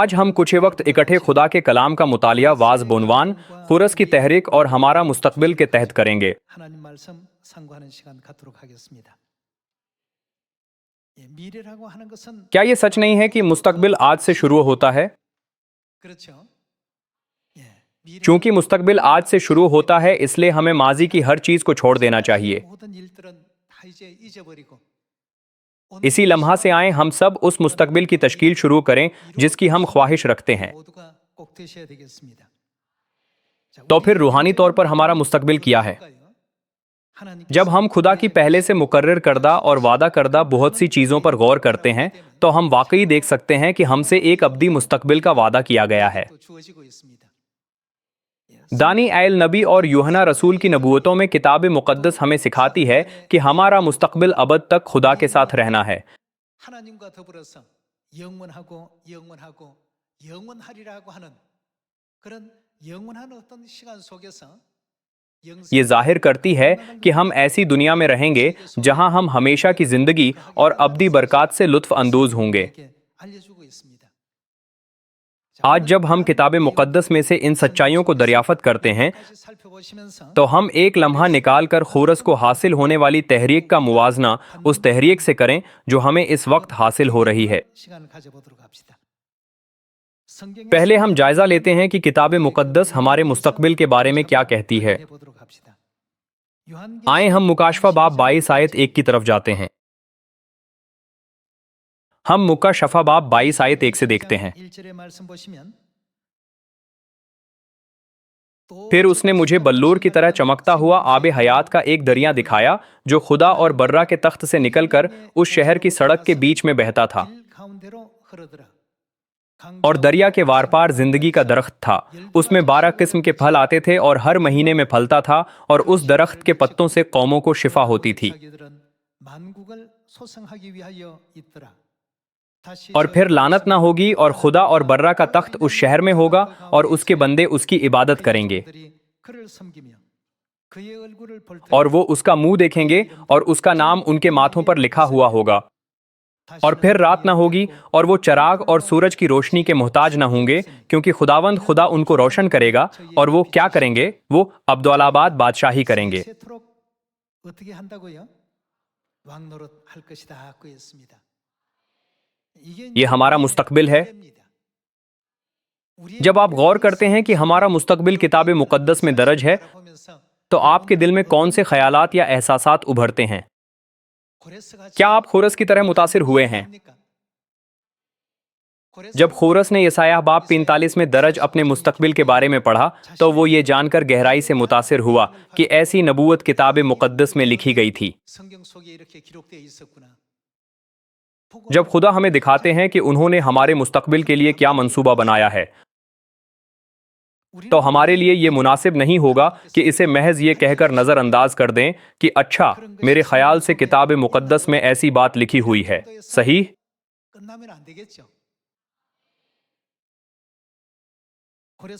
آج ہم کچھ وقت اکٹھے خدا کے کلام کا مطالعہ واز بعنوان خورس کی تحریک اور ہمارا مستقبل کے تحت کریں گے۔ 하나님 말씀 상고하는 시간 갖도록 하겠습니다. 미래라고 하는 것은 کیا یہ سچ نہیں ہے کہ مستقبل آج سے شروع ہوتا ہے؟ 그렇죠. چونکہ مستقبل آج سے شروع ہوتا ہے اس لیے ہمیں ماضی کی ہر چیز کو چھوڑ دینا چاہیے۔ 모든 일들은 다 이제 잊어버리고 اسی لمحہ سے آئیں ہم سب اس مستقبل کی تشکیل شروع کریں جس کی ہم خواہش رکھتے ہیں۔ 모두가 꼭 되셔야 되겠습니다. تو پھر روحانی طور پر ہمارا مستقبل کیا ہے؟ جب ہم خدا کی پہلے سے مقرر کردہ اور وعدہ کردہ بہت سی چیزوں پر غور کرتے ہیں تو ہم واقعی دیکھ سکتے ہیں کہ ہم سے ایک ابدی مستقبل کا وعدہ کیا گیا ہے۔ 주어지고 있습니다. دانی ایل نبی اور یوحنا رسول کی نبوتوں میں کتاب مقدس ہمیں سکھاتی ہے کہ ہمارا مستقبل ابد تک خدا کے ساتھ رہنا ہے۔ 하나님과 더불어서 영원하고 영원하고 영원하리라고 하는 그런 영원한 어떤 시간 속에서 یہ ظاہر کرتی ہے کہ ہم ایسی دنیا میں رہیں گے جہاں ہم ہمیشہ کی زندگی اور ابدی برکات سے لطف اندوز ہوں گے۔ 알려주고 있습니다. آج جب ہم کتاب مقدس میں سے ان سچائیوں کو دریافت کرتے ہیں 다시 살펴보시면서 تو ہم ایک لمحہ نکال کر خورس کو حاصل ہونے والی تحریک کا موازنہ اس تحریک سے کریں جو ہمیں اس وقت حاصل ہو رہی ہے۔ 시간을 가져보도록 합시다. 성경의 پہلے ہم جائزہ لیتے ہیں کہ کتاب مقدس ہمارے مستقبل کے بارے میں کیا کہتی ہے۔ 해보도록 합시다. 요한계시록 آئیں ہم مکاشفہ باب 22 آیت 1 کی طرف جاتے ہیں۔ ہم مکاشفہ باب 22 آیت 1 سے دیکھتے ہیں۔ 1절의 말씀 보시면 پھر اس نے مجھے بلور کی طرح چمکتا ہوا آب حیات کا ایک دریا دکھایا جو خدا اور برہ کے تخت سے نکل کر اس شہر کی سڑک کے بیچ میں بہتا تھا، 길 가운데로 흐르더라. اور دریا کے وار پار زندگی کا درخت تھا۔ اس میں 12 قسم کے پھل آتے تھے اور ہر مہینے میں پھلتا تھا، اور اس درخت کے پتوں سے قوموں کو شفا ہوتی تھی۔ 사기들은 만국을 소생하기 위하여 있더라. 다시 اور پھر لعنت نہ ہوگی اور خدا اور برہ کا تخت اس شہر میں ہوگا اور اس کے بندے اس کی عبادت کریں گے، 그들이 그를 섬기며 그의 얼굴을 볼 때 اور وہ اس کا منہ دیکھیں گے اور اس کا نام ان کے ماتھوں پر لکھا ہوا ہوگا۔ اور پھر رات نہ ہوگی اور وہ چراغ اور سورج کی روشنی کے محتاج نہ ہوں گے، کیونکہ خداوند خدا ان کو روشن کرے گا، اور وہ کیا کریں گے؟ وہ ابدالآباد بادشاہی کریں گے۔ 세토록 어떻게 한다고요? 왕노릇 할 것이다 하고 했습니다. 이게 یہ ہمارا مستقبل ہے۔ جب آپ غور کرتے ہیں کہ ہمارا مستقبل کتاب مقدس میں درج ہے تو آپ کے دل میں کون سے خیالات یا احساسات ابھرتے ہیں؟ کیا آپ خورس کی طرح متاثر ہوئے ہیں؟ جب خورس نے یسایہ باب 45 میں درج اپنے مستقبل کے بارے میں پڑھا تو وہ یہ جان کر گہرائی سے متاثر ہوا کہ ایسی نبوت کتاب مقدس میں لکھی گئی تھی۔ 성경 속에 이렇게 기록되어 있었구나. جب خدا ہمیں دکھاتے ہیں کہ انہوں نے ہمارے مستقبل کے لیے کیا منصوبہ بنایا ہے تو ہمارے لیے یہ مناسب نہیں ہوگا کہ اسے محض یہ کہہ کر نظر انداز کر دیں کہ اچھا میرے خیال سے کتاب مقدس میں ایسی بات لکھی ہوئی ہے، صحیح؟ 끝나면 안 되겠죠.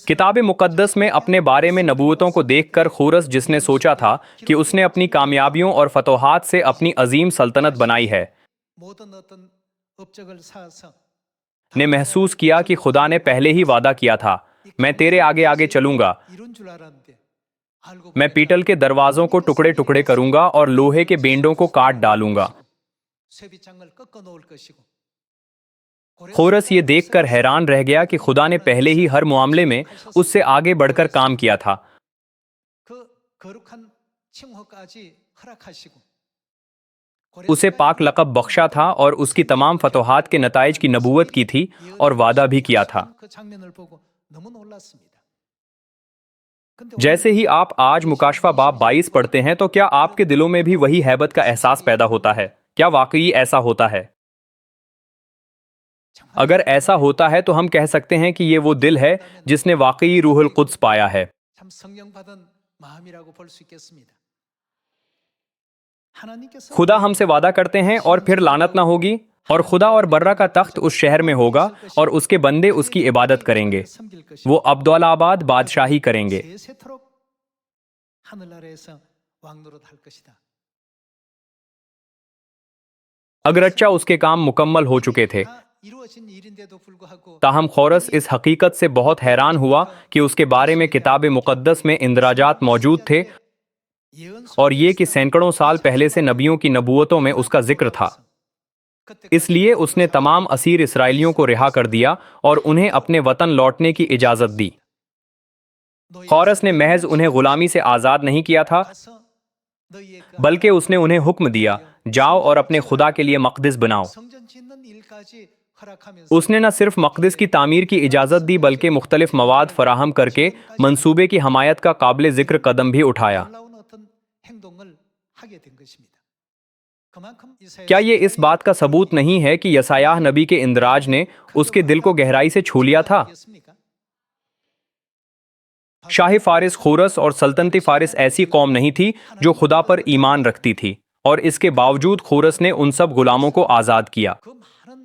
کتاب مقدس میں اپنے بارے میں نبوتوں کو دیکھ کر خورس جس نے سوچا تھا کہ اس نے اپنی کامیابیوں اور فتوحات سے اپنی عظیم سلطنت بنائی ہے، 모든 어떤 업적을 쌓아서 نے محسوس کیا کہ خدا نے پہلے ہی وعدہ کیا تھا، میں تیرے آگے آگے چلوں گا، 이룬 줄 알았는데 알고 میں پیٹل کے دروازوں کو ٹکڑے ٹکڑے کروں گا اور لوہے کے بینڈوں کو کاٹ ڈالوں گا۔ 쇠비창을 꺾어 놓을 것이고 خورس یہ دیکھ کر حیران رہ گیا کہ خدا نے پہلے ہی ہر معاملے میں اس سے آگے بڑھ کر کام کیا تھا۔ 그 거룩한 칭호까지 허락하시고 اسے پاک لقب بخشا تھا اور اس کی تمام فتوحات کے نتائج کی نبوت کی تھی اور وعدہ بھی کیا تھا۔ 그 장면을 보고 너무 놀랐습니다. جیسے ہی آپ آج مکاشفہ باب 22 پڑھتے ہیں تو کیا آپ کے دلوں میں بھی وہی ہیبت کا احساس پیدا ہوتا ہے؟ کیا واقعی ایسا ہوتا ہے؟ اگر ایسا ہوتا ہے تو ہم کہہ سکتے ہیں کہ یہ وہ دل ہے جس نے واقعی روح القدس پایا ہے۔ 참 성령 받은 마음이라고 볼 수 있겠습니다. 하나님께서 خدا ہم سے وعدہ کرتے ہیں اور پھر لعنت نہ ہوگی، اور خدا اور برہ کا تخت اس شہر میں ہوگا اور اس کے بندے اس کی عبادت کریں گے، 섬길 것이고 وہ ابدالآباد بادشاہی کریں گے۔ 세세토록 하늘나라에서 왕노릇 할 것이다. اگرچہ اس کے کام مکمل ہو چکے تھے، 이루어진 일인데도 불구하고 ताहम खौरस इस हकीकत से बहुत हैरान हुआ कि उसके बारे में किताब मुक़द्दस में इंदराजात मौजूद थे 예언 और ये कि सैकड़ों साल पहले से नबियों की नबूवतों में उसका जिक्र था। इसलिए उसने तमाम असीर इसराइलियों को रिहा कर दिया और उन्हें अपने वतन लौटने की इजाज़त दी। खौरस ने महज उन्हें गुलामी से आज़ाद नहीं किया था, बल्कि उसने उन्हें हुक्म दिया, जाओ और अपने खुदा के लिए मक़दिस बनाओ। 성전 짓는 일까지 허락하면서 उसने न सिर्फ मक़दिस की तामीर की इजाज़त दी, बल्कि मुख्तलिफ मवाद फराहम करके मंसूबे की हमायत का काबिल ज़िक्र कदम भी उठाया। 놀라운 어떤 행동을 하게 된 것입니다. 그만큼 क्या ये इस बात का सबूत नहीं है कि यसायाह नबी के इंदराज ने उसके दिल को गहराई से छू लिया था? 이사야였습니까? शाही फारिस खोरस और सल्तनती फारिस ऐसी कौम नहीं थी जो खुदा पर ईमान रखती थी, और इसके बावजूद खोरस ने उन सब गुलामों को आज़ाद किया। 그 많은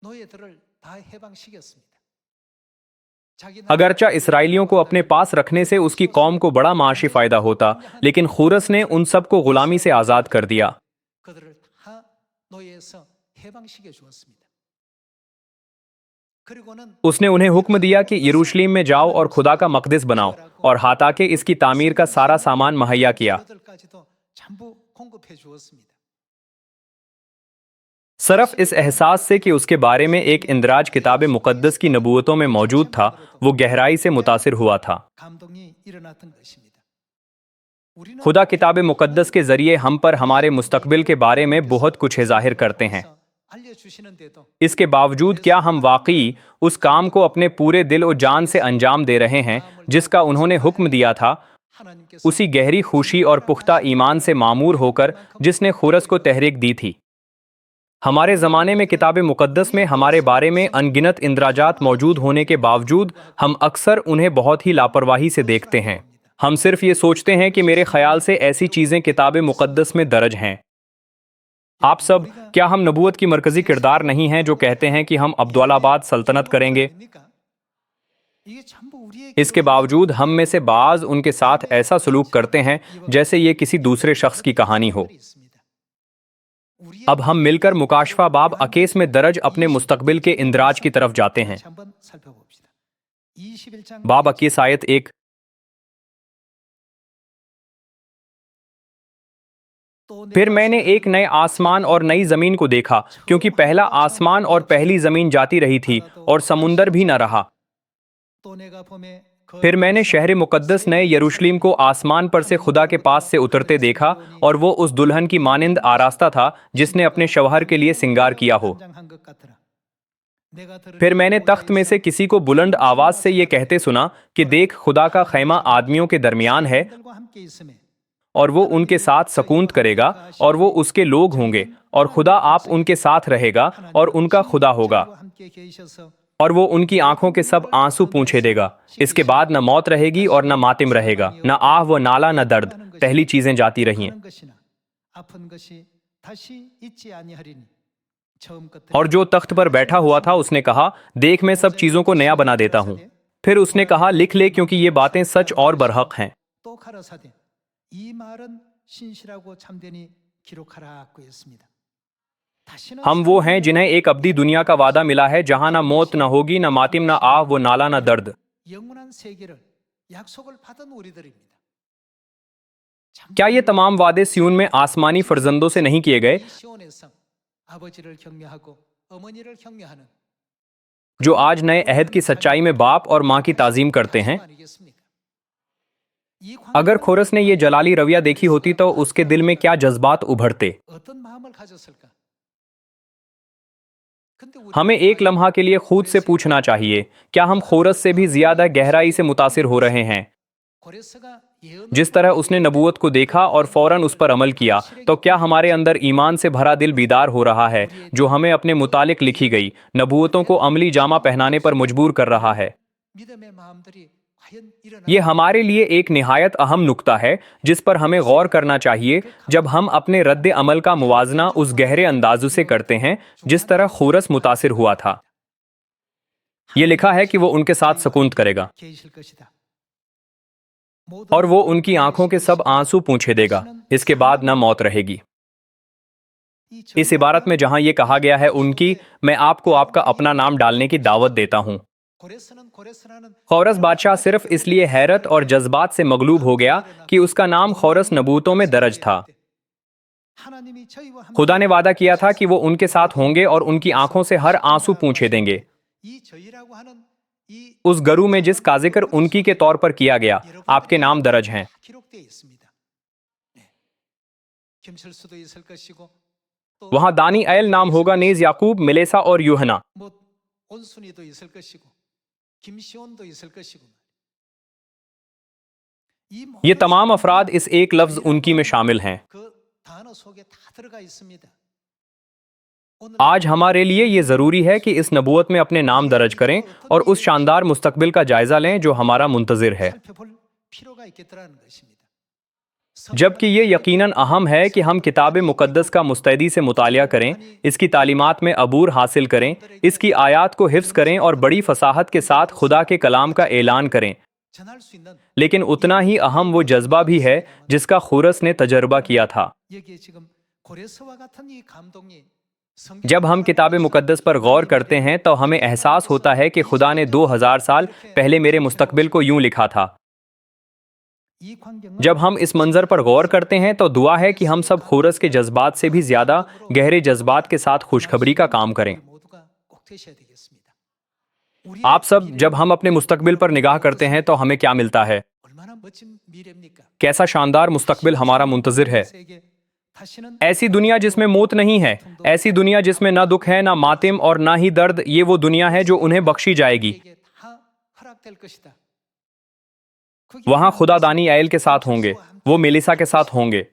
노예들을 다 해방시켰습니다. 자기 나라 अगरचा इसराइलियों को अपने पास रखने से उसकी कौम को बड़ा माशी फायदा होता, लेकिन खोरस ने उन सब को गुलामी से आज़ाद कर दिया। 그들을 다 노예에서 해방시켜 주었습니다. 그리고는 उसने उन्हें हुक्म दिया कि यरूशलेम में जाओ और खुदा का मक़दिस बनाओ, और हाताके इसकी तामीर का सारा सामान मुहैया किया। 그들까지도 전부 공급해 주었습니다. सरफ इस एहसास से कि उसके बारे में एक इंदराज किताब मुक़द्दस की नबूवतों में मौजूद था, वो गहराई से मुतासिर हुआ था। 감동이 일어났던 것입니다. 우리는 खुदा किताब मुक़द्दस के ज़रिए हम पर हमारे मुस्तकबिल के बारे में बहुत कुछ ज़ाहिर करते हैं। 알려주시는데도 इसके बावजूद क्या हम वाकई उस काम को अपने पूरे दिल और जान से अंजाम दे रहे हैं जिसका उन्होंने हुक्म दिया था, 하나님께서 उसी गहरी खुशी और पुख्ता ईमान से मामूर होकर जिसने खुरस को तहरीक दी थी? हमारे ज़माने में किताब मुक़द्दस में हमारे बारे में अनगिनत इंदराजात मौजूद होने के बावजूद हम अक्सर उन्हें बहुत ही लापरवाही से देखते हैं। हम सिर्फ ये सोचते हैं कि मेरे ख्याल से ऐसी चीज़ें किताब मुक़द्दस में दर्ज हैं। आप सब, क्या हम नबूवत की मरकज़ी किरदार नहीं हैं जो कहते हैं कि हम अब्दुल्लाबाद सल्तनत करेंगे? 됩니까? 이게 전부 우리의 इसके बावजूद हम में से बाज़ उनके साथ ऐसा सलूक करते हैं जैसे ये किसी दूसरे शख्स की कहानी हो। 기록들이 있습니다. 우리의 अब हम मिलकर मुकाशफा बाब अकेस में दर्ज अपने मुस्तकबिल के इंदराज की तरफ जाते हैं। 다시 한번 살펴봅시다. 21장 बाब अकेस आयत 1। 또 फिर मैंने एक नए आसमान और नई जमीन को देखा, क्योंकि पहला आसमान और पहली जमीन जाती रही थी और समुंदर भी न रहा। 또 내가 봄에 फिर मैंने शहर मुकद्दस नए यरूशलेम को आसमान पर से खुदा के पास से उतरते देखा, और वो उस दुल्हन की मानिंद आरास्ता था जिसने अपने शौहर के लिए सिंगार किया हो। 한것 같더라. 내가 들을 फिर मैंने तख्त में से किसी को बुलंद आवाज से ये कहते सुना कि देख, खुदा का खैमा आदमियों के दरमियान है, 들과 함께 있음에 और वो उनके साथ सकूनत करेगा, और वो उसके लोग होंगे, और खुदा आप उनके साथ रहेगा और उनका खुदा होगा, 그와 함께 계셔서 और वो उनकी आंखों के सब आंसू पूंछे देगा। इसके बाद न मौत रहेगी और न मातिम रहेगा, न आह व नाला न दर्द, पहली चीजें जाती रही हैं। 그런 것이나 아픈 것이 다시 있지 아니하리니 처음 것들 और जो तख्त पर बैठा हुआ था उसने कहा, देख, मैं सब चीजों को नया बना देता हूँ। फिर उसने कहा, लिख ले, क्योंकि ये बातें सच और बरहक हैं। 또 가라사대 이 말은 신실하고 참되니 기록하라고 했습니다. 다시는 हम वो हैं जिन्हें एक अब्दी दुनिया का वादा मिला है, जहां ना मौत न होगी, न मातिम, न आह व नाला न दर्द। 영원한 세계를 약속을 받은 우리들입니다. क्या ये तमाम वादे सिय्योन में आसमानी फर्जंदों से नहीं किए गए, 이 시온에서 아버지를 경외하고 어머니를 경외하는 जो आज नए अहद की सच्चाई में बाप और माँ की ताजीम करते हैं? 아니겠습니까? 이 अगर खोरस ने ये जलाली रविया देखी होती तो उसके दिल में क्या जज्बात उभरते। 어떤 마음을 가졌을까? 근데 우리 हमें एक लम्हा के लिए खुद से पूछना चाहिए, क्या हम खोरस से भी ज्यादा गहराई से मुतासिर हो रहे हैं? 고레스가 예언을 जिस तरह उसने नबूवत को देखा और फौरन उस पर अमल किया, तो क्या हमारे अंदर ईमान से भरा दिल बीदार हो रहा है, जो हमें अपने मुतालिक लिखी गई नबूवतों को अमली जामा पहनाने पर मजबूर कर रहा है? 믿음의 마음들이 과연 일어나 ये हमारे लिए एक निहायत अहम नुक्ता है जिस पर हमें गौर करना चाहिए जब हम अपने रद्द अमल का मुवाजना उस गहरे अंदाजों से करते हैं जिस तरह खोरस मुतासिर हुआ था। ये लिखा है कि वो उनके साथ सकूनत करेगा, 계실 것이다. और वो उनकी आंखों के सब आंसू पूंछे देगा। इसके बाद न मौत रहेगी। इस इबारत में जहां ये कहा गया है उनकी, मैं आपको आपका अपना नाम डालने की दावत देता हूं। खौरस बादशाह सिर्फ इसलिए हैरत और जज्बात से मगलूब हो गया कि उसका नाम खौरस नबूतों में दर्ज था। खुदा ने वादा किया था कि वो उनके साथ होंगे और उनकी आंखों से हर आंसू पूंछे देंगे। उस गरू में जिस का जिक्र उनकी के तौर पर किया गया, आपके नाम दर्ज हैं। वहां दानी ऐल नाम होगा, नेज याकूब, मिलेसा और यूहना। ये तमाम अफराद इस एक लफ्ज उनकी में शामिल हैं। आज हमारे लिए ये जरूरी है कि इस नबूवत में अपने नाम दर्ज करें और उस शानदार मुस्तकबिल का जायजा लें जो हमारा मुंतजिर है। जबकि ये यकीनन अहम है कि हम किताब मुकद्दस का मुस्तैदी से मुतालिया करें, इसकी तालीमात में अबूर हासिल करें, इसकी आयात को हिफ्स करें और बड़ी फसाहत के साथ खुदा के कलाम का ऐलान करें। लेकिन उतना ही अहम वो जज्बा भी है जिसका खुरस ने तजर्बा किया था। जब हम किताब मुकद्दस पर गौर करते हैं तो हमें एहसास होता है कि खुदा ने 2000 साल पहले मेरे मुस्तकबिल को यूं लिखा था। जब हम इस मंजर पर गौर करते हैं तो दुआ है कि हम सब खुरस के जज्बात से भी ज्यादा गहरे जज्बात के साथ खुशखबरी का काम करें। आप सब, जब हम अपने मुस्तकबिल पर निगाह करते हैं तो हमें क्या मिलता है? कैसा शानदार मुस्तकबिल हमारा मुंतजिर है। ऐसी दुनिया जिसमें मौत नहीं है, ऐसी दुनिया जिसमें ना दुख है, ना मातिम और ना ही दर्द। ये वो दुनिया है जो उन्हें बख्शी जाएगी। वहां खुदा दानी ऐल के साथ होंगे, वो मेलिसा के साथ होंगे।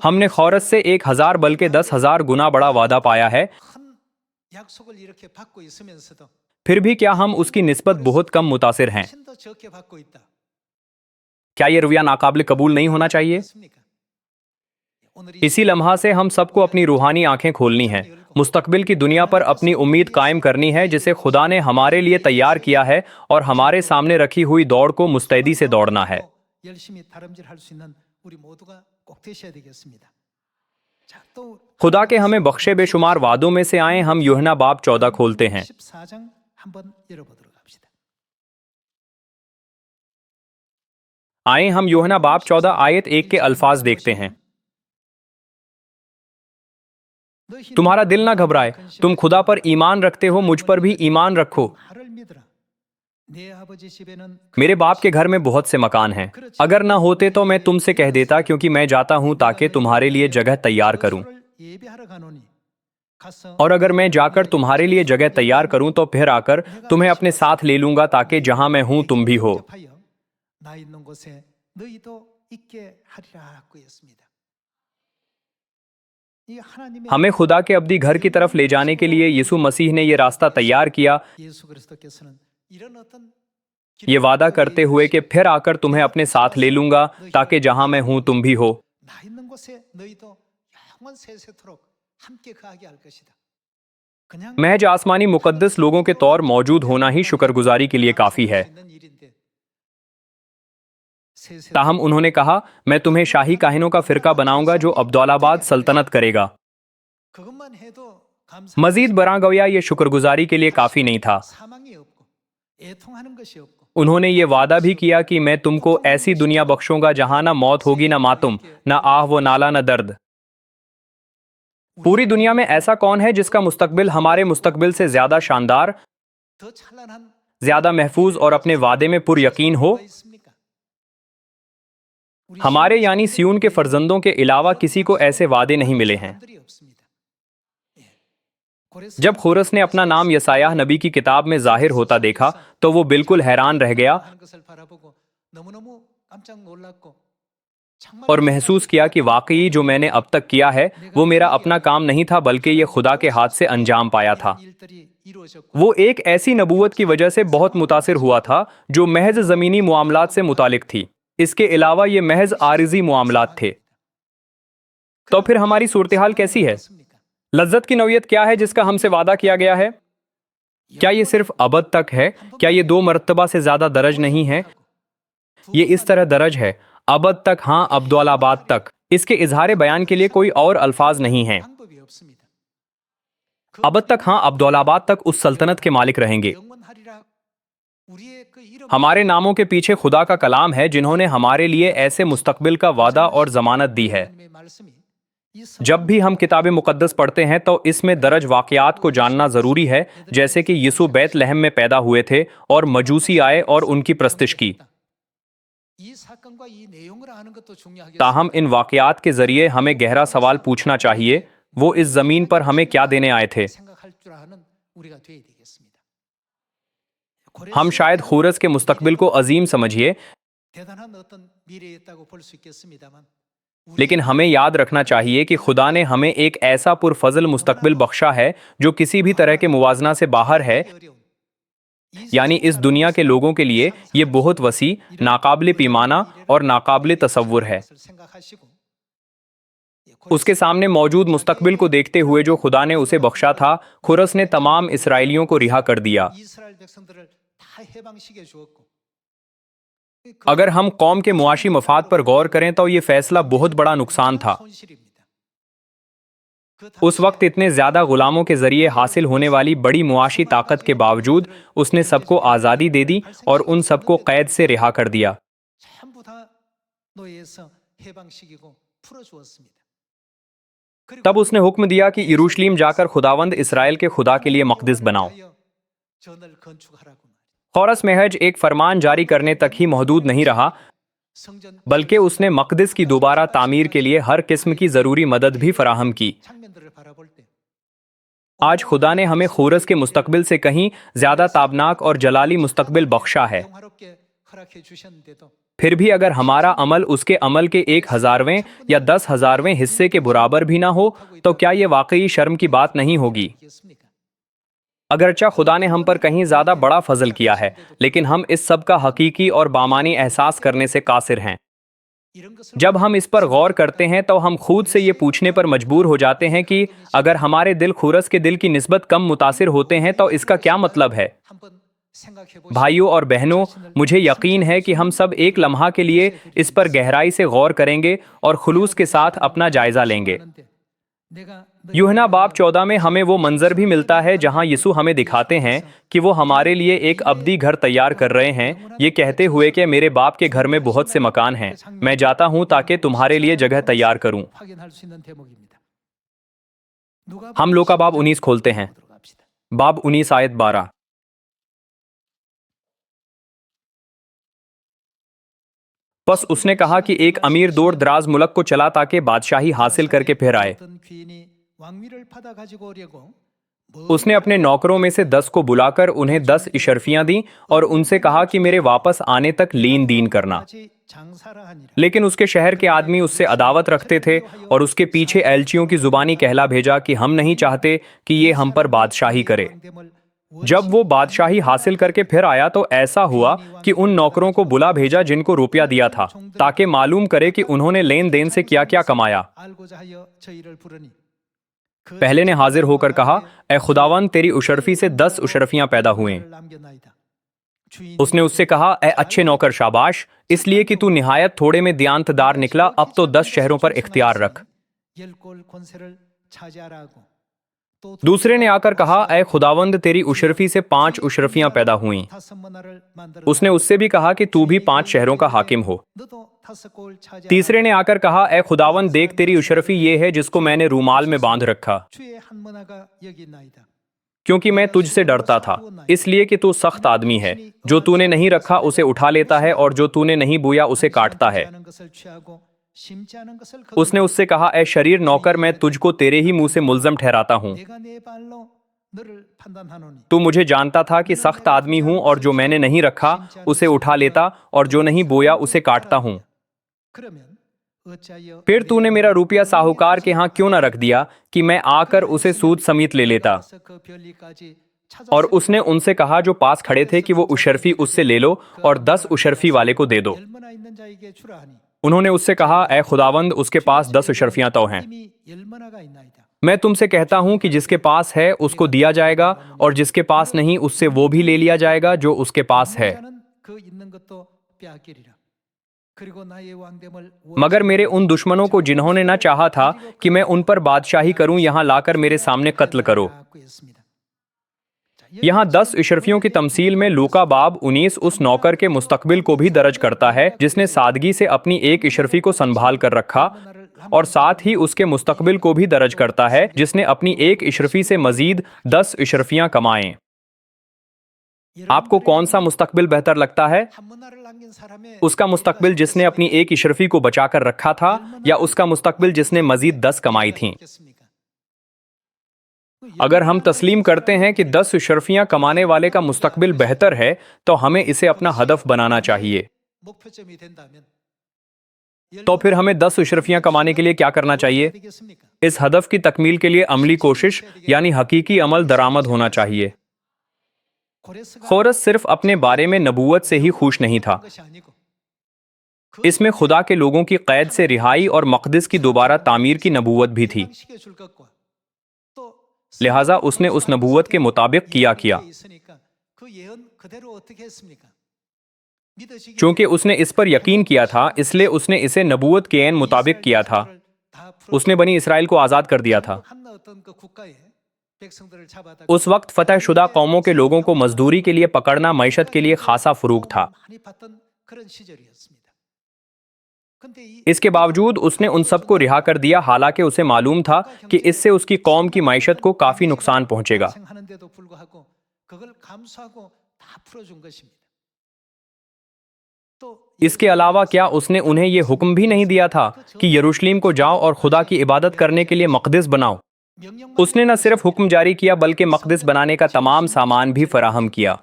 हमने खौरस से 1000 बल्कि 10,000 गुना बड़ा वादा पाया है। फिर भी क्या हम उसकी निस्बत बहुत कम मुतासिर हैं? क्या ये रवैया नाकाबिल कबूल नहीं होना चाहिए? इसी लम्हा से हम सबको अपनी रूहानी आंखें खोलनी हैं, मुस्तकबिल की दुनिया पर अपनी उम्मीद कायम करनी है जिसे खुदा ने हमारे लिए तैयार किया है, और हमारे सामने रखी हुई दौड़ को मुस्तैदी से दौड़ना है। खुदा के हमें बख्शे बेशुमार वादों में से आए हम यूहन्ना बाब 14 खोलते हैं। आए हम यूहन्ना बाब 14 आयत 1 के अल्फाज देखते हैं। तुम्हारा दिल ना घबराए, तुम खुदा पर ईमान रखते हो, मुझ पर भी ईमान रखो। मेरे बाप के घर में बहुत से मकान हैं, अगर ना होते तो मैं तुमसे कह देता, क्योंकि मैं जाता हूं ताकि तुम्हारे लिए जगह तैयार करूं। और अगर मैं जाकर तुम्हारे लिए जगह तैयार करूं तो फिर आकर तुम्हें अपने साथ ले लूंगा, ताकि जहां मैं हूं तुम भी हो। हमें खुदा के अब्दी घर की तरफ ले जाने के लिए यीशु मसीह ने यह रास्ता तैयार किया, ये वादा करते हुए कि फिर आकर तुम्हें अपने साथ ले लूंगा, ताकि जहां मैं हूं तुम भी हो। महज आसमानी मुकद्दस लोगों के तौर मौजूद होना ही शुक्रगुजारी के लिए काफी है। ताहम उन्होंने कहा, मैं तुम्हें शाही काहिनों का फिरका बनाऊंगा जो अब्दुल्लाबाद सल्तनत करेगा। मजीद बरागवया ये शुक्रगुजारी के लिए काफी नहीं था। उन्होंने ये वादा भी किया कि मैं तुमको ऐसी दुनिया बख्शूंगा जहां ना मौत होगी, ना मातुम, ना आह व नाला, ना दर्द। पूरी दुनिया में ऐसा कौन है जिसका मुस्तकबिल हमारे मुस्तकबिल से ज्यादा शानदार, ज्यादा महफूज और अपने वादे में पुर यकीन हो? हमारे यानी सियून के फर्जंदों के अलावा किसी को ऐसे वादे नहीं मिले हैं। जब खुरस ने अपना नाम यसायाह नबी की किताब में जाहिर होता देखा तो वो बिल्कुल हैरान रह गया और महसूस किया कि वाकई जो मैंने अब तक किया है वो मेरा अपना काम नहीं था, बल्कि ये खुदा के हाथ से अंजाम पाया था। वो एक ऐसी नबूवत की वजह से बहुत मुतासिर हुआ था जो महज जमीनी मामलात से मुतालिक थी। इसके अलावा ये महज आरिजी मामलात थे। तो फिर हमारी सूरत हाल कैसी है? लज्जत की नौयत क्या है जिसका हमसे वादा किया गया है? क्या ये सिर्फ अबद तक है? क्या ये 2 मरतबा से ज्यादा दरज नहीं है? ये इस तरह दरज है, ابد تک ہاں عبدالآباد تک، اس کے اظہار بیان کے لیے کوئی اور الفاظ نہیں ہیں۔ 방법이 없습니다. ابد تک ہاں عبدالآباد تک اس سلطنت کے مالک رہیں گے۔ 영원하리라. 우리의 그 이름 ہمارے ناموں کے پیچھے خدا کا کلام ہے جنہوں نے ہمارے لیے ایسے مستقبل کا وعدہ اور ضمانت دی ہے۔ 하나님의 말씀이 이 جب بھی ہم کتاب مقدس پڑھتے ہیں تو اس میں درج واقعات کو جاننا ضروری ہے، جیسے کہ یسوع بیت لحم میں پیدا ہوئے تھے اور مجوسی آئے اور ان کی پرستش کی۔ 이 사건과 이 내용을 아는 것도 중요하겠습니다. تاہم ان واقعات کے ذریعے ہمیں گہرا سوال پوچھنا چاہیے، وہ اس زمین پر ہمیں کیا دینے آئے تھے؟ 생각할 줄 아는 우리가 돼야 되겠습니다. ہم شاید خورس کے مستقبل کو عظیم سمجھیے، 대단한 어떤 미래였다고 볼 수 있겠습니다만 لیکن ہمیں یاد رکھنا چاہیے کہ خدا نے ہمیں ایک ایسا پرفضل مستقبل بخشا ہے جو کسی بھی طرح کے موازنہ سے باہر ہے، یعنی اس دنیا کے لوگوں کے لیے یہ بہت وسیع، ناقابل پیمانہ اور ناقابل تصور ہے۔ اس کے سامنے موجود مستقبل کو دیکھتے ہوئے جو خدا نے اسے بخشا تھا، خورس نے تمام اسرائیلیوں کو رہا کر دیا۔ 이스라엘 백성들을 다 해방시켜 주었고 اگر ہم قوم کے معاشی مفاد پر غور کریں تو یہ فیصلہ بہت بڑا نقصان تھا۔ 손실입니다. اس وقت اتنے زیادہ غلاموں کے ذریعے حاصل ہونے والی بڑی معاشی طاقت کے باوجود اس نے سب کو آزادی دے دی اور ان سب کو قید سے رہا کر دیا۔ 전부 다 노예에서 해방시키고 풀어 주었습니다. تب اس نے حکم دیا کہ یروشلم جا کر خداوند اسرائیل کے خدا کے لیے مقدس بناؤ۔ 전을 건축하라고 말이에요. خورس محج ایک فرمان جاری کرنے تک ہی محدود نہیں رہا، 성전 بلکہ اس نے مقدس کی دوبارہ تعمیر کے لیے ہر قسم کی ضروری مدد بھی فراہم کی۔ 장면들을 바라볼 때 آج خدا نے ہمیں خورس کے مستقبل سے کہیں زیادہ تابناک اور جلالی مستقبل بخشا ہے۔ 영화롭게 허락해 주셨는데도 پھر بھی اگر ہمارا عمل اس کے عمل کے 1000ویں یا 10,000ویں حصے کے برابر بھی نہ ہو تو کیا یہ واقعی شرم کی بات نہیں ہوگی؟ 있겠습니까? اگرچہ خدا نے ہم پر کہیں زیادہ بڑا فضل کیا ہے، لیکن ہم اس سب کا حقیقی اور بامانی احساس کرنے سے قاصر ہیں۔ 이런 것을 جب ہم اس پر غور کرتے ہیں تو ہم خود سے یہ پوچھنے پر مجبور ہو جاتے ہیں کہ اگر ہمارے دل خورس کے دل کی نسبت کم متاثر ہوتے ہیں تو اس کا کیا مطلب ہے؟ 한번 생각해 보시고 بھائیوں اور بہنوں، مجھے یقین ہے کہ ہم سب ایک لمحہ کے لیے اس پر گہرائی سے غور کریں گے اور خلوص کے ساتھ اپنا جائزہ لیں گے۔ 내가 یوحنا باب 14 میں ہمیں وہ منظر بھی ملتا ہے جہاں یسوع ہمیں دکھاتے ہیں کہ وہ ہمارے لیے ایک ابدی گھر تیار کر رہے ہیں، یہ کہتے ہوئے کہ میرے باپ کے گھر میں بہت سے مکان ہیں، میں جاتا ہوں تاکہ تمہارے لیے جگہ تیار کروں۔ 확인할 수 있는 대목입니다. ہم لوکا باب 19 کھولتے ہیں، باب 19 آیت 12۔ پس اس نے کہا کہ ایک امیر دور دراز ملک کو چلا تاکہ بادشاہی حاصل کر کے پھر آئے۔ 어떤 귀인이 왕위를 받아 가지고 오려고 اس نے اپنے نوکروں میں سے 10 کو بلا کر انہیں 10 اشرفیاں دیں اور ان سے کہا کہ میرے واپس آنے تک لین دین کرنا۔ 까지 장사라 하니라. لیکن اس کے شہر کے آدمی اس سے عداوت رکھتے تھے اور اس کے پیچھے ایلچیوں کی زبانی کہلا بھیجا کہ ہم نہیں چاہتے کہ یہ ہم پر بادشاہی کرے۔ 왕됨을 جب وہ بادشاہی حاصل کر کے پھر آیا تو ایسا ہوا کہ ان نوکروں کو بلا بھیجا جن کو روپیہ دیا تھا، تاکہ معلوم کرے کہ انہوں نے لین دین سے کیا کیا کمایا۔ 알고자 하여 저희를 부르니 그 پہلے نے حاضر ہو کر کہا، اے خداوند تیری اشرفی سے 10 اشرفیاں پیدا ہوئیں۔ 남겨나이다. 주인이 اس نے اس سے کہا، اے اچھے نوکر شاباش، اس لیے کہ تو نہایت تھوڑے میں دیانتدار نکلا، اب تو 10 شہروں پر اختیار رکھ۔ 열골 권세를 차지하라고. 또 دوسرے نے آ کر کہا، اے خداوند تیری اشرفی سے 5 اشرفیاں پیدا ہوئیں۔ 다섯 문화를 만들어 اس نے اس سے بھی کہا کہ تو بھی 5 شہروں کا حاکم ہو۔ 너도 다섯 골 차지하라. تیسرے نے آ کر کہا، اے خداوند دیکھ تیری اشرفی یہ ہے جس کو میں نے رومال میں باندھ رکھا، 주의 한 문화가 여기 있나이다. کیونکہ میں تجھ سے ڈرتا تھا، اس لیے کہ تو سخت آدمی ہے، جو تو نے نہیں رکھا اسے اٹھا لیتا ہے اور جو تو نے نہیں بویا اسے کاٹتا ہے۔ 하는 것을 취하고 심지 않은 것을 اس نے اس سے کہا، اے شریر نوکر، میں تجھ کو تیرے ہی منہ سے ملزم ٹھہراتا ہوں۔ 내가 내 발로 너를 판단하노니 تو مجھے جانتا تھا کہ سخت آدمی ہوں اور جو میں نے نہیں رکھا اسے اٹھا لیتا اور جو نہیں بویا اسے کاٹتا ہوں۔ 그러면 어찌하여 پھر تو نے میرا روپیہ ساہوکار کے ہاں کیوں نہ رکھ دیا کہ میں آ کر اسے سود سمیت لے لیتا؟ 그 별리까지 찾아 اور اس نے ان سے کہا جو پاس کھڑے تھے کہ وہ اشرفی اس سے لے لو اور 10 اشرفی والے کو دے دو۔ 열머나 있는 자에게 주라 하니 انہوں نے اس سے کہا، اے خداوند اس کے پاس 10 اشرفیاں تو ہیں۔ 이미 열머나가 있나이다. میں تم سے کہتا ہوں کہ جس کے پاس ہے اس کو دیا جائے گا اور جس کے پاس نہیں اس سے وہ بھی لے لیا جائے گا جو اس کے پاس ہے۔ 자는 그 있는 것도 빼앗기리라. 그리고 나의 왕됨을 मगर मेरे उन दुश्मनों को जिन्होंने न चाहा था कि मैं उन पर बादशाही करूं, यहां लाकर मेरे सामने कत्ल करो। यहाँ 10 इशरफियों की तमसील में लूका बाब 19 उस नौकर के मुस्तकबिल को भी दर्ज करता है जिसने सादगी से अपनी एक इशरफी को संभाल कर रखा, और साथ ही उसके मुस्तकबिल को भी दर्ज करता है जिसने अपनी एक इशरफी से मजीद 10 इशरफियां कमाएं। आपको कौन सा मुस्तकबिल बेहतर लगता है? उसका मुस्तकबिल जिसने अपनी एक इशरफी को बचाकर रखा था, या उसका मुस्तकबिल जिसने मजीद 10 कमाई थीं? अगर हम तस्लीम करते हैं कि 10 इशरफियां कमाने वाले का मुस्तकबिल बेहतर है, तो हमें इसे अपना हदफ बनाना चाहिए। तो फिर हमें 10 इशरफियां कमाने के लिए क्या करना चाहिए? इस हदफ की तकमील के लिए अमली कोशिश यानी हकीकी अमल दरामद होना चाहिए। खोरस सिर्फ अपने बारे में नबूवत से ही खुश नहीं था, इसमें खुदा के लोगों की कैद से रिहाई और मक़दिस की दोबारा तामीर की नबूवत भी थी। लिहाजा उसने उस नबूवत के मुताबिक किया। चूंकि उसने इस पर यकीन किया था, इसलिए उसने इसे नबूवत के ऐन मुताबिक किया था। उसने बनी इसराइल को आज़ाद कर दिया था। उस वक्त फतह शुदा कौमों के लोगों को मजदूरी के लिए पकड़ना मईशत के लिए खासा फरूग था। इसके बावजूद उसने उन सबको रिहा कर दिया, हालांकि उसे मालूम था कि इससे उसकी कौम की मईशत को काफी नुकसान पहुंचेगा। इसके अलावा क्या उसने उन्हें यह हुक्म भी नहीं दिया था कि यरूशलेम को जाओ और खुदा की इबादत करने के लिए मक़दिस बनाओ? उसने न सिर्फ हुक्म जारी किया बल्कि मक़दिस बनाने का तमाम सामान भी फराहम किया।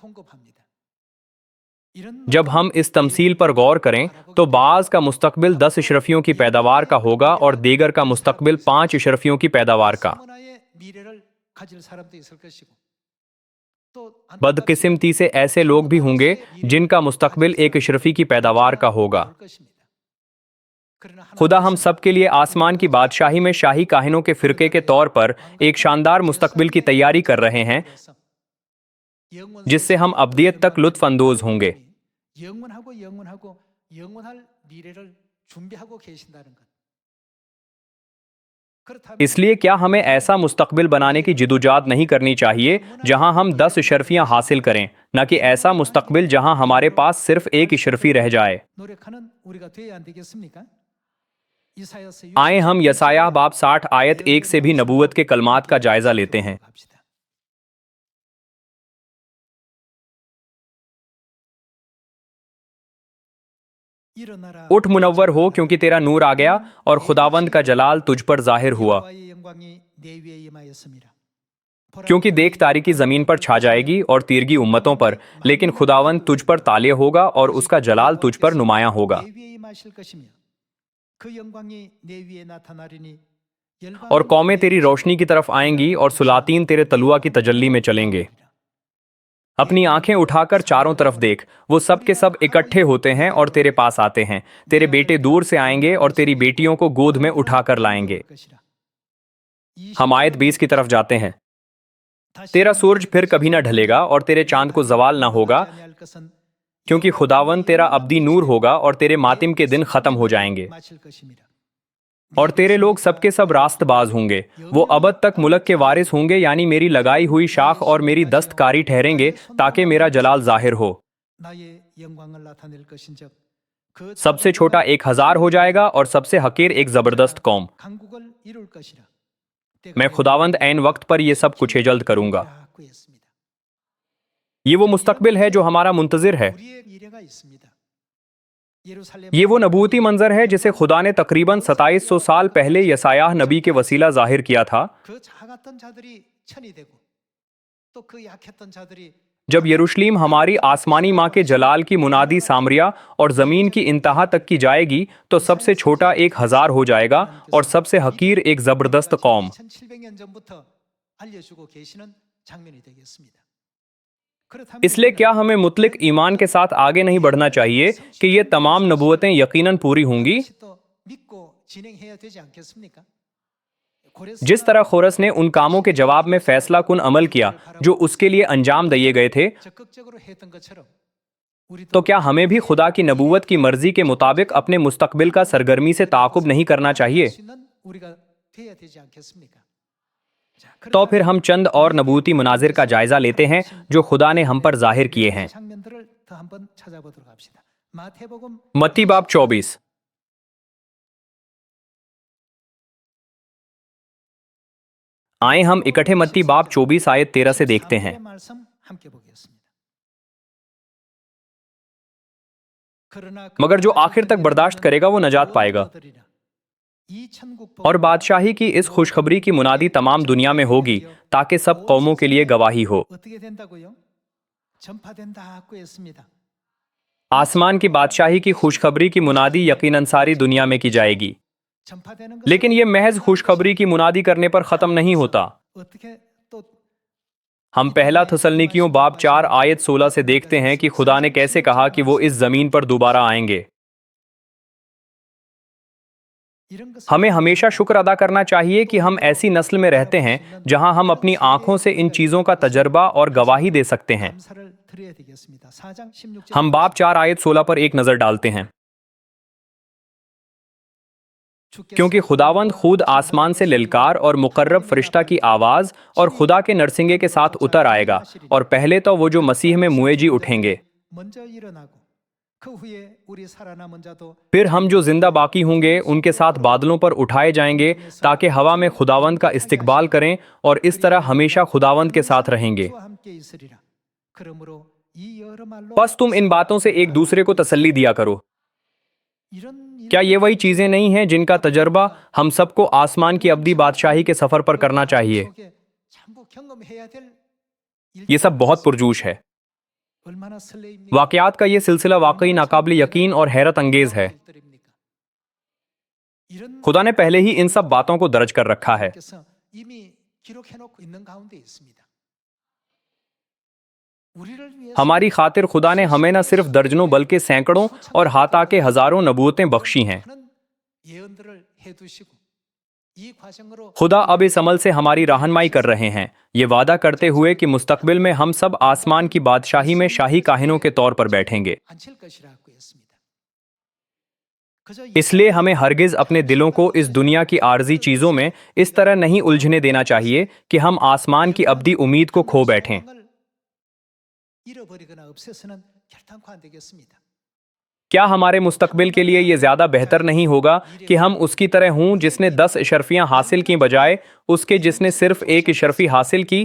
जब हम इस तमसील पर गौर करें तो बाज़ का मुस्तकबिल 10 इशरफियों की पैदावार का होगा और दीगर का मुस्तकबिल 5 इशरफियों की पैदावार का। बदकिस्मती से ऐसे लोग भी होंगे जिनका मुस्तकबिल 1 इशरफी की पैदावार का होगा। खुदा हम सब के लिए आसमान की बादशाही में शाही काहिनों के फिरके के तौर पर एक शानदार मुस्तकबिल की तैयारी कर रहे हैं, जिससे हम अब्दियत तक लुत्फ अंदोज होंगे। इसलिए क्या हमें ऐसा मुस्तकबिल बनाने की जिदोजाहद नहीं करनी चाहिए जहां हम 10 इशरफियां हासिल करें, न कि ऐसा मुस्तकबिल जहां हमारे पास सिर्फ 1 इशरफी रह जाए। आए हम यसायाह बाब 60 आयत 1 से भी नबूवत के कलमात का जायजा लेते हैं। उठ मुनव्वर हो, क्योंकि तेरा नूर आ गया और खुदावंद का जलाल तुझ पर जाहिर हुआ। क्योंकि देख तारीकी जमीन पर छा जाएगी और तीरगी उम्मतों पर, लेकिन खुदावंद तुझ पर तालिय होगा और उसका जलाल तुझ पर नुमायां होगा। और कौमें तेरी रोशनी की तरफ आएंगी और सुलातीन तेरे तलुआ की तजल्ली में चलेंगे। अपनी आंखें उठाकर चारों तरफ देख, वो सब के सब इकट्ठे होते हैं और तेरे पास आते हैं। तेरे बेटे दूर से आएंगे और तेरी बेटियों को गोद में उठाकर लाएंगे। हम आयत 20 की तरफ जाते हैं। तेरा सूरज फिर कभी न ढलेगा और तेरे चांद को जवाल न होगा, क्योंकि खुदावन तेरा अब्दी नूर होगा और तेरे मातिम के दिन खत्म हो जाएंगे। और तेरे लोग सबके सब रास्तबाज होंगे। वो अबद तक मुल्क के वारिस होंगे, यानी मेरी लगाई हुई शाख और मेरी दस्तकारी ठहरेंगे, ताकि मेरा जलाल जाहिर हो। सबसे छोटा 1000 हो जाएगा और सबसे हकीर एक जबरदस्त कौम। मैं खुदावंद ऐन वक्त पर ये सब कुछ जल्द करूंगा। ये वो मुस्तकबिल है जो हमारा मुंतजिर है। ये वो नबूती मंजर है जिसे खुदा ने तकरीबन 2700 साल पहले यसायाह नबी के वसीला जाहिर किया था, जब यरूशलेम हमारी आसमानी माँ के जलाल की मुनादी सामरिया और जमीन की इंतहा तक की जाएगी, तो सबसे छोटा 1000 हो जाएगा और सबसे हकीर एक जबरदस्त कौम। इसलिए क्या हमें मुतलिक ईमान के साथ आगे नहीं बढ़ना चाहिए कि ये तमाम नबूवतें यकीनन पूरी होंगी? जिस तरह खोरस ने उन कामों के जवाब में फैसला कुन अमल किया जो उसके लिए अंजाम दिए गए थे, तो क्या हमें भी खुदा की नबूवत की मर्जी के मुताबिक अपने मुस्तकबिल का सरगर्मी से ताक़ुब नहीं करना चाहिए? तो फिर हम चंद और नबूती मनाजिर का जायजा लेते हैं जो खुदा ने हम पर जाहिर किए हैं। मत्ती बाब 24। आए हम इकट्ठे मत्ती बाब 24 आयत 13 से देखते हैं। मगर जो आखिर तक बर्दाश्त करेगा वो नजात पाएगा। और बादशाही की इस खुशखबरी की मुनादी तमाम दुनिया में होगी ताकि सब कौमों के लिए गवाही हो। आसमान की बादशाही की खुशखबरी की मुनादी यकीनन सारी दुनिया में की जाएगी, लेकिन यह महज खुशखबरी की मुनादी करने पर खत्म नहीं होता। हम पहला थस्सलुनीकियों बाब 4 आयत 16 से देखते हैं कि खुदा ने कैसे कहा कि वो इस जमीन पर दोबारा आएंगे। हमें हमेशा शुक्र अदा करना चाहिए कि हम ऐसी नस्ल में रहते हैं जहां हम अपनी आंखों से इन चीजों का तजर्बा और गवाही दे सकते हैं। हम बाब 4 आयत 16 पर एक नजर डालते हैं। क्योंकि खुदावंद खुद आसमान से लिलकार और मुकर्रब फरिश्ता की आवाज और खुदा के नरसिंगे के साथ उतर आएगा, और पहले तो वो जो मसीह में मुए जी उठेंगे। फिर हम जो जिंदा बाकी होंगे उनके साथ बादलों पर उठाए जाएंगे ताकि हवा में खुदावंद का इस्तिकबाल करें और इस तरह हमेशा खुदावंद के साथ रहेंगे। बस तुम इन बातों से एक दूसरे को तसल्ली दिया करो। क्या ये वही चीजें नहीं हैं जिनका तजर्बा हम सबको आसमान की अब्दी बादशाही के सफर पर करना चाहिए? ये सब बहुत पुरजोश है। वाकयात का ये सिलसिला वाकई नाकाबिल यकीन और हैरत अंगेज है। खुदा ने पहले ही इन सब बातों को दर्ज कर रखा है। हमारी खातिर खुदा ने हमें न सिर्फ दर्जनों बल्कि सैकड़ों और हाथा के हजारों नबूवतें बख्शी हैं। खुदा अब इस अमल से हमारी रहनुमाई कर रहे हैं, ये वादा करते हुए कि मुस्तकबिल में हम सब आसमान की बादशाही में शाही काहिनों के तौर पर बैठेंगे। इसलिए हमें हरगिज अपने दिलों को इस दुनिया की आर्जी चीजों में इस तरह नहीं उलझने देना चाहिए कि हम आसमान की अब्दी उम्मीद को खो बैठें। क्या हमारे मुस्तकबिल के लिए यह ज्यादा बेहतर नहीं होगा कि हम उसकी तरह हों जिसने 10 इशरफियां हासिल की बजाय उसके जिसने सिर्फ एक इशरफी हासिल की?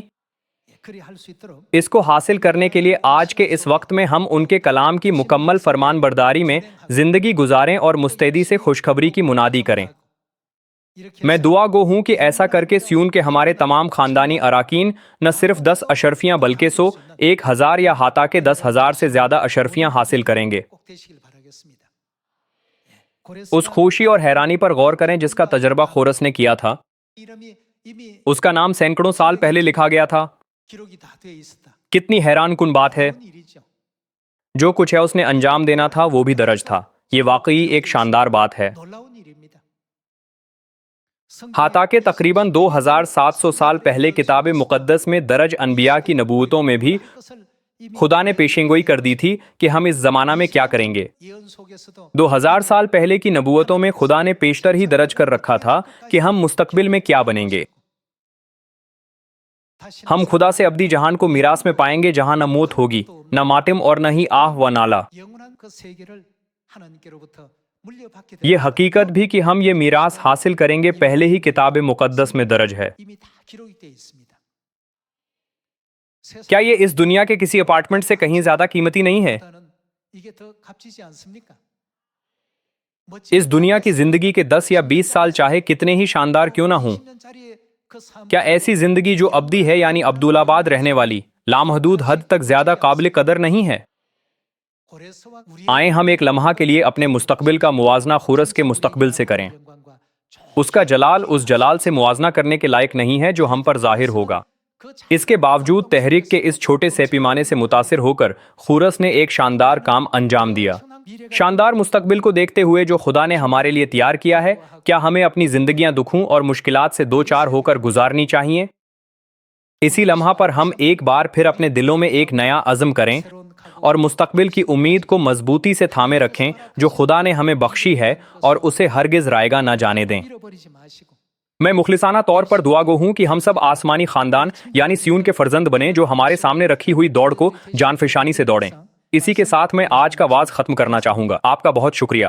इसको हासिल करने के लिए आज के इस वक्त में हम उनके कलाम की मुकम्मल फरमानबरदारी में जिंदगी गुजारें और मुस्तैदी से खुशखबरी की मुनादी करें। मैं दुआ गो हूं कि ऐसा करके सियून के हमारे तमाम खानदानी अराकीन न सिर्फ 10 अशरफियां बल्कि 100, 1000 या हाथा के 10,000 से ज्यादा अशरफियां हासिल करेंगे। उस खुशी और हैरानी पर गौर करें जिसका तजर्बा खोरस ने किया था। उसका नाम सैकड़ों साल पहले लिखा गया था। कितनी हैरान कुन बात है। जो कुछ है उसने अंजाम देना था वो भी दर्ज था। ये वाकई एक शानदार बात है। हाथा के तकरीबन 2700 साल पहले किताब मुकद्दस में दर्ज अनबिया की नबूवतों में भी खुदा ने पेशेंगोई कर दी थी कि हम इस जमाना में क्या करेंगे। 2000 साल पहले की नबूवतों में खुदा ने पेशतर ही दर्ज कर रखा था कि हम मुस्तकबिल में क्या बनेंगे। हम खुदा से अब्दी जहान को मिरास में पाएंगे जहां न मौत होगी, न मातिम और न ही आह व नाला। ये हकीकत भी कि हम ये मिरास हासिल करेंगे पहले ही किताब मुकद्दस में दर्ज है। क्या ये इस दुनिया के किसी अपार्टमेंट से कहीं ज्यादा कीमती नहीं है? इस दुनिया की जिंदगी के 10 या 20 साल चाहे कितने ही शानदार क्यों ना हों, क्या ऐसी जिंदगी जो अब्दी है यानी अब्दुलाबाद रहने वाली लामहदूद हद तक ज्यादा काबिल कदर नहीं है? आए हम एक लम्हा के लिए अपने मुस्तकबिल का मुवाजना खुरस के मुस्तकबिल से करें। उसका जलाल उस जलाल से मुवाजना करने के लायक नहीं है जो हम पर जाहिर होगा। इसके बावजूद तहरीक के इस छोटे से पैमाने से मुतासिर होकर खुरस ने एक शानदार काम अंजाम दिया। शानदार मुस्तकबिल को देखते हुए जो खुदा ने हमारे लिए तैयार किया है, क्या हमें अपनी जिंदगियां दुखों और मुश्किलात से दो चार होकर गुजारनी चाहिए? इसी लम्हा पर हम एक बार फिर अपने दिलों में एक नया अज़्म करें اور مستقبل کی امید کو مضبوطی سے تھامے رکھیں جو خدا نے ہمیں بخشی ہے اور اسے ہرگز رائگاں نہ جانے دیں۔ 잃어버리지 마시고 میں مخلصانہ طور پر دعا گو ہوں کہ ہم سب آسمانی خاندان یعنی سیون کے فرزند بنیں جو ہمارے سامنے رکھی ہوئی دوڑ کو جان فشانی سے دوڑیں۔ اسی کے ساتھ میں آج کا واز ختم کرنا چاہوں گا۔ آپ کا بہت شکریہ۔